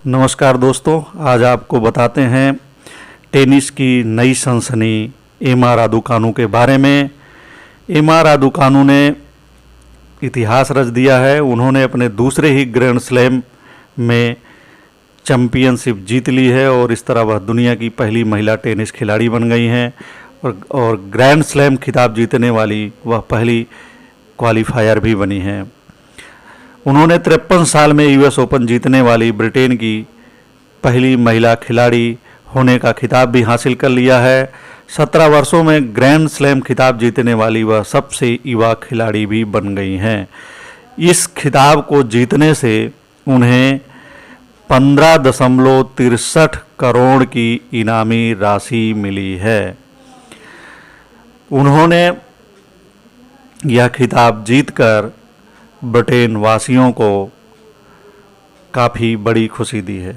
नमस्कार दोस्तों, आज आपको बताते हैं टेनिस की नई सनसनी एमा रादुकानु के बारे में। एमा रादुकानु ने इतिहास रच दिया है। उन्होंने अपने दूसरे ही ग्रैंड स्लैम में चैंपियनशिप जीत ली है और इस तरह वह दुनिया की पहली महिला टेनिस खिलाड़ी बन गई हैं और ग्रैंड स्लैम खिताब जीतने वाली वह पहली क्वालिफायर भी बनी हैं। उन्होंने 53 साल में यूएस ओपन जीतने वाली ब्रिटेन की पहली महिला खिलाड़ी होने का खिताब भी हासिल कर लिया है। 17 वर्षों में ग्रैंड स्लैम खिताब जीतने वाली वह सबसे युवा खिलाड़ी भी बन गई हैं। इस खिताब को जीतने से उन्हें 15.63 करोड़ की इनामी राशि मिली है। उन्होंने यह खिताब जीतकर ब्रिटेन वासियों को काफ़ी बड़ी खुशी दी है।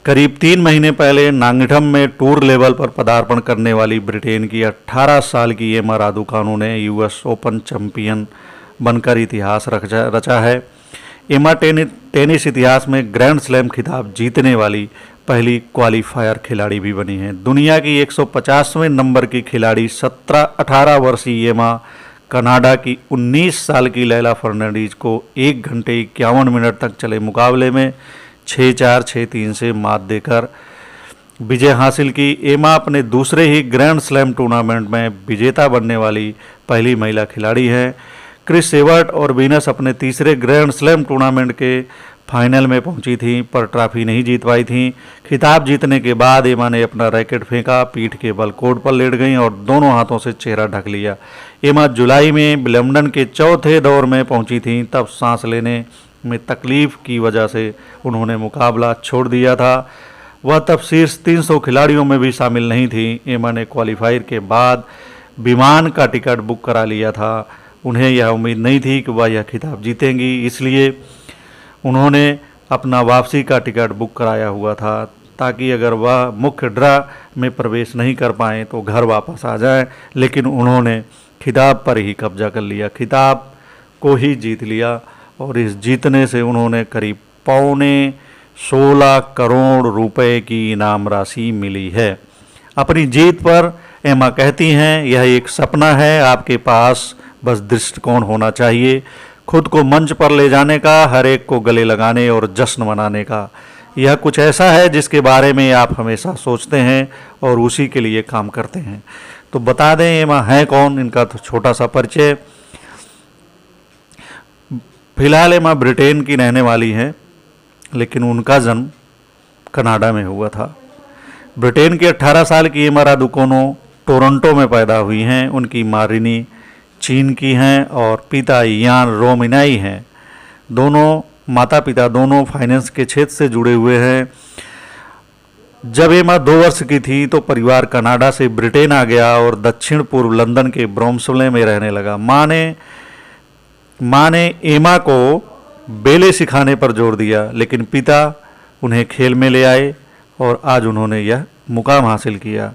करीब 3 महीने पहले नांगठम में टूर लेवल पर पदार्पण करने वाली ब्रिटेन की 18 साल की एमा रादुकानु ने यूएस ओपन चैंपियन बनकर इतिहास रचा है। एमा टेनिस इतिहास में ग्रैंड स्लैम खिताब जीतने वाली पहली क्वालिफायर खिलाड़ी भी बनी है। दुनिया की 150वें नंबर की खिलाड़ी 18 वर्षीय एमा कनाडा की 19 साल की लैला फर्नांडीज को 1 घंटे 51 मिनट तक चले मुकाबले में 6-4, 6-3 से मात देकर विजय हासिल की। एमा अपने दूसरे ही ग्रैंड स्लैम टूर्नामेंट में विजेता बनने वाली पहली महिला खिलाड़ी हैं। क्रिस एवर्ट और वीनस अपने तीसरे ग्रैंड स्लैम टूर्नामेंट के फाइनल में पहुंची थी पर ट्रॉफी नहीं जीत पाई थी। खिताब जीतने के बाद एमा ने अपना रैकेट फेंका, पीठ के बल कोर्ट पर लेट गईं और दोनों हाथों से चेहरा ढक लिया। एमा जुलाई में विंबलडन के चौथे दौर में पहुंची थीं, तब सांस लेने में तकलीफ की वजह से उन्होंने मुकाबला छोड़ दिया था। वह तब शीर्ष 300 खिलाड़ियों में भी शामिल नहीं थी। एमा ने क्वालिफायर के बाद विमान का टिकट बुक करा लिया था। उन्हें यह उम्मीद नहीं थी कि वह यह खिताब जीतेंगी, इसलिए उन्होंने अपना वापसी का टिकट बुक कराया हुआ था ताकि अगर वह मुख्य ड्रा में प्रवेश नहीं कर पाएँ तो घर वापस आ जाएं। लेकिन उन्होंने खिताब पर ही कब्जा कर लिया, खिताब को ही जीत लिया और इस जीतने से उन्होंने करीब 15.16 करोड़ रुपए की इनाम राशि मिली है। अपनी जीत पर एमा कहती हैं, यह एक सपना है, आपके पास बस दृष्टिकोण होना चाहिए, खुद को मंच पर ले जाने का, हर एक को गले लगाने और जश्न मनाने का। यह कुछ ऐसा है जिसके बारे में आप हमेशा सोचते हैं और उसी के लिए काम करते हैं। तो बता दें एमा हैं कौन, इनका तो छोटा सा परिचय। फिलहाल एमा ब्रिटेन की रहने वाली हैं, लेकिन उनका जन्म कनाडा में हुआ था। ब्रिटेन की 18 साल की एमा रादुकानु टोरंटो में पैदा हुई हैं। उनकी मां रिनी चीन की हैं और पिता यान रोमिनाई हैं। दोनों माता पिता दोनों फाइनेंस के क्षेत्र से जुड़े हुए हैं। जब एमा 2 वर्ष की थी तो परिवार कनाडा से ब्रिटेन आ गया और दक्षिण पूर्व लंदन के ब्रोम्सले में रहने लगा। माँ ने एमा को बेले सिखाने पर जोर दिया, लेकिन पिता उन्हें खेल में ले आए और आज उन्होंने यह मुकाम हासिल किया।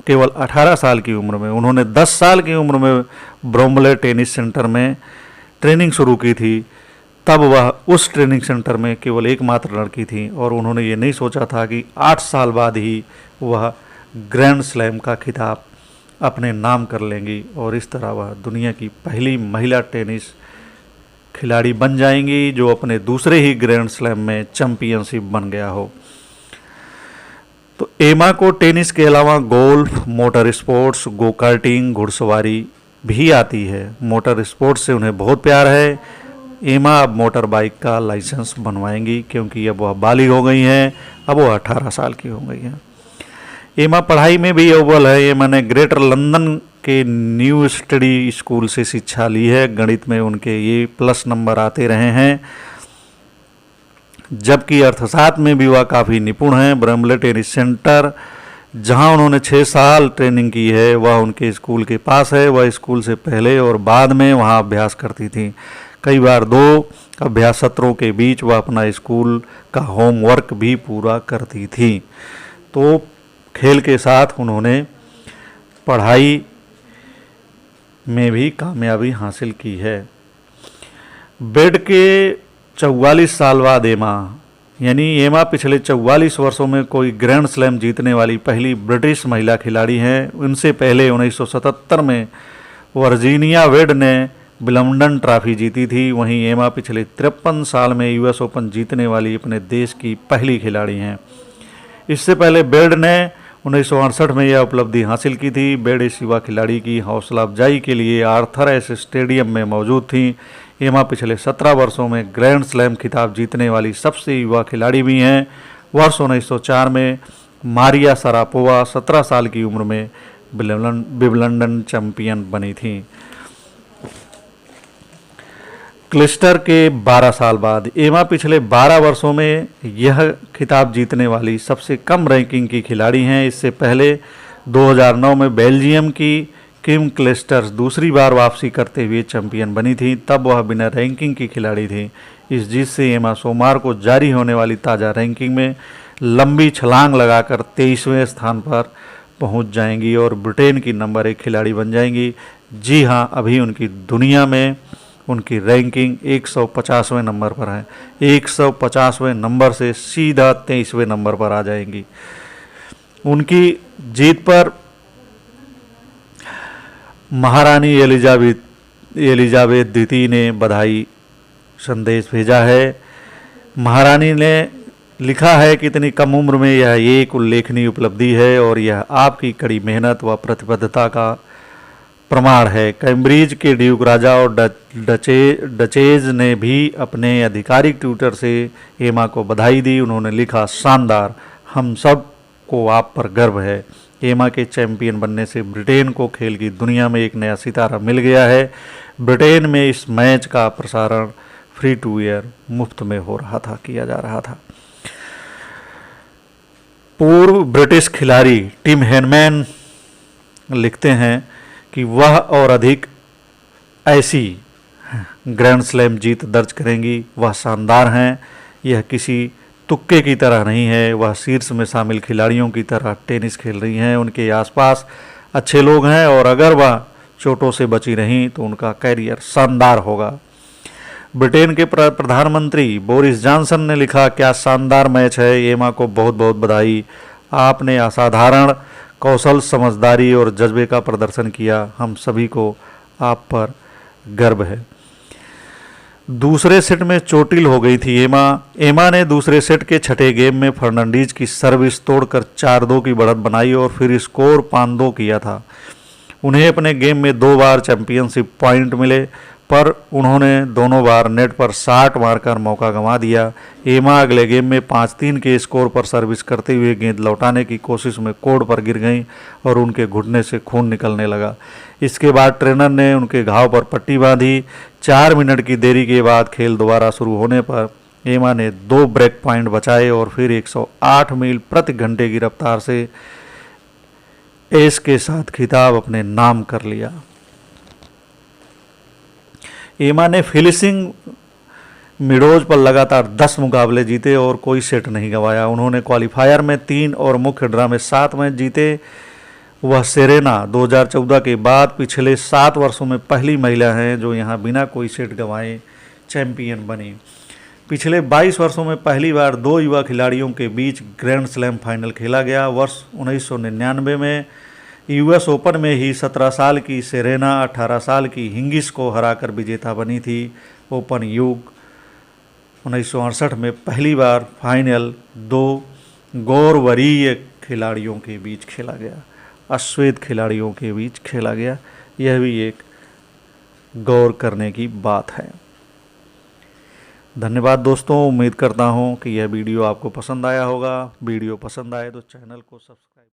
केवल 18 साल की उम्र में उन्होंने 10 साल की उम्र में ब्रोम्बले टेनिस सेंटर में ट्रेनिंग शुरू की थी। तब वह उस ट्रेनिंग सेंटर में केवल एकमात्र लड़की थी और उन्होंने ये नहीं सोचा था कि 8 साल बाद ही वह ग्रैंड स्लैम का खिताब अपने नाम कर लेंगी और इस तरह वह दुनिया की पहली महिला टेनिस खिलाड़ी बन जाएंगी जो अपने दूसरे ही ग्रैंड स्लैम में चैंपियनशिप बन गया हो। तो एमा को टेनिस के अलावा golf, motor sports, go karting, घुड़सवारी भी आती है। मोटर स्पोर्ट्स से उन्हें बहुत प्यार है। एमा अब मोटर बाइक का लाइसेंस बनवाएंगी क्योंकि अब वह बालिग हो गई हैं, अब वह 18 साल की हो गई हैं। एमा पढ़ाई में भी अव्वल है। एमा ने ग्रेटर लंदन के न्यू स्टडी स्कूल से शिक्षा ली है। गणित में उनके ये प्लस नंबर आते रहे हैं, जबकि अर्थशास्त्र में भी वह काफ़ी निपुण हैं। ब्रम्बले टेनिस सेंटर जहां उन्होंने 6 साल ट्रेनिंग की है वह उनके स्कूल के पास है। वह स्कूल से पहले और बाद में वहां अभ्यास करती थी। कई बार 2 अभ्यास सत्रों के बीच वह अपना स्कूल का होमवर्क भी पूरा करती थी। तो खेल के साथ उन्होंने पढ़ाई में भी कामयाबी हासिल की है। बेड के 44 साल बाद एमा यानी एमा पिछले 44 वर्षों में कोई ग्रैंड स्लैम जीतने वाली पहली ब्रिटिश महिला खिलाड़ी हैं। उनसे पहले 1977 में वर्जीनिया वेड ने विंबलडन ट्रॉफी जीती थी। वहीं एमा पिछले 53 साल में यूएस ओपन जीतने वाली अपने देश की पहली खिलाड़ी हैं। इससे पहले बेड ने 1968 में यह उपलब्धि हासिल की थी। बेड इस युवा खिलाड़ी की हौसला अफजाई के लिए आर्थर एस स्टेडियम में मौजूद थी। एमा पिछले 17 वर्षों में ग्रैंड स्लैम खिताब जीतने वाली सबसे युवा खिलाड़ी भी हैं। वर्ष 1904 में मारिया शरापोवा 17 साल की उम्र में विंबलडन चैंपियन बनी थी। क्लिस्टर के 12 साल बाद एमा पिछले 12 वर्षों में यह खिताब जीतने वाली सबसे कम रैंकिंग की खिलाड़ी हैं। इससे पहले 2009 में बेल्जियम की किम क्लिस्टर्स दूसरी बार वापसी करते हुए चैंपियन बनी थी। तब वह बिना रैंकिंग की खिलाड़ी थी। इस जीत से एमा सोमवार को जारी होने वाली ताज़ा रैंकिंग में लंबी छलांग लगाकर 23वें स्थान पर पहुंच जाएंगी और ब्रिटेन की नंबर 1 खिलाड़ी बन जाएंगी। जी हाँ, अभी उनकी दुनिया में उनकी रैंकिंग 150वें नंबर पर है। 150वें नंबर से सीधा 23वें नंबर पर आ जाएंगी। उनकी जीत पर महारानी एलिजाबेथ द्वितीय ने बधाई संदेश भेजा है। महारानी ने लिखा है कि इतनी कम उम्र में यह एक उल्लेखनीय उपलब्धि है और यह आपकी कड़ी मेहनत व प्रतिबद्धता का प्रमाण है। कैम्ब्रिज के ड्यूक राजा और डचेज ने भी अपने आधिकारिक ट्विटर से एमा को बधाई दी। उन्होंने लिखा, शानदार, हम सब को आप पर गर्व है। एमा के चैंपियन बनने से ब्रिटेन को खेल की दुनिया में एक नया सितारा मिल गया है। ब्रिटेन में इस मैच का प्रसारण फ्री टू एयर मुफ्त में किया जा रहा था। पूर्व ब्रिटिश खिलाड़ी टिम हेनमैन लिखते हैं कि वह और अधिक ऐसी ग्रैंड स्लैम जीत दर्ज करेंगी। वह शानदार हैं। यह किसी तुक्के की तरह नहीं है। वह शीर्ष में शामिल खिलाड़ियों की तरह टेनिस खेल रही हैं। उनके आसपास अच्छे लोग हैं और अगर वह चोटों से बची रहीं तो उनका कैरियर शानदार होगा। ब्रिटेन के प्रधानमंत्री बोरिस जॉनसन ने लिखा, क्या शानदार मैच है। एमा को बहुत बहुत बधाई। आपने असाधारण कौशल, समझदारी और जज्बे का प्रदर्शन किया। हम सभी को आप पर गर्व है। दूसरे सेट में चोटिल हो गई थी एमा ने दूसरे सेट के छठे गेम में फर्नांडीज की सर्विस तोड़कर 4-2 की बढ़त बनाई और फिर स्कोर 5-2 किया था। उन्हें अपने गेम में 2 बार चैंपियनशिप पॉइंट मिले, पर उन्होंने दोनों बार नेट पर 60 मारकर मौका गंवा दिया। एमा अगले गेम में 5-3 के स्कोर पर सर्विस करते हुए गेंद लौटाने की कोशिश में कोर्ट पर गिर गईं और उनके घुटने से खून निकलने लगा। इसके बाद ट्रेनर ने उनके घाव पर पट्टी बांधी। 4 मिनट की देरी के बाद खेल दोबारा शुरू होने पर एमा ने 2 ब्रेक पॉइंट बचाए और फिर 108 मील प्रति घंटे की रफ्तार से एस के साथ खिताब अपने नाम कर लिया। एमा ने फिनिशिंग मिडोज पर लगातार 10 मुकाबले जीते और कोई सेट नहीं गंवाया। उन्होंने क्वालिफायर में 3 और मुख्य ड्रा में 7 मैच जीते। वह सेरेना 2014 के बाद पिछले 7 वर्षों में पहली महिला हैं जो यहां बिना कोई सेट गंवाए चैंपियन बनी। पिछले 22 वर्षों में पहली बार 2 युवा खिलाड़ियों के बीच ग्रैंड स्लैम फाइनल खेला गया। वर्ष 1999 में यूएस ओपन में ही 17 साल की सेरेना 18 साल की हिंगिस को हराकर विजेता बनी थी। ओपन युग 1968 में पहली बार फाइनल 2 गौरवरीय खिलाड़ियों के बीच खेला गया, अश्वेत खिलाड़ियों के बीच खेला गया। यह भी एक गौर करने की बात है। धन्यवाद दोस्तों, उम्मीद करता हूँ कि यह वीडियो आपको पसंद आया होगा। वीडियो पसंद आए तो चैनल को सब्सक्राइब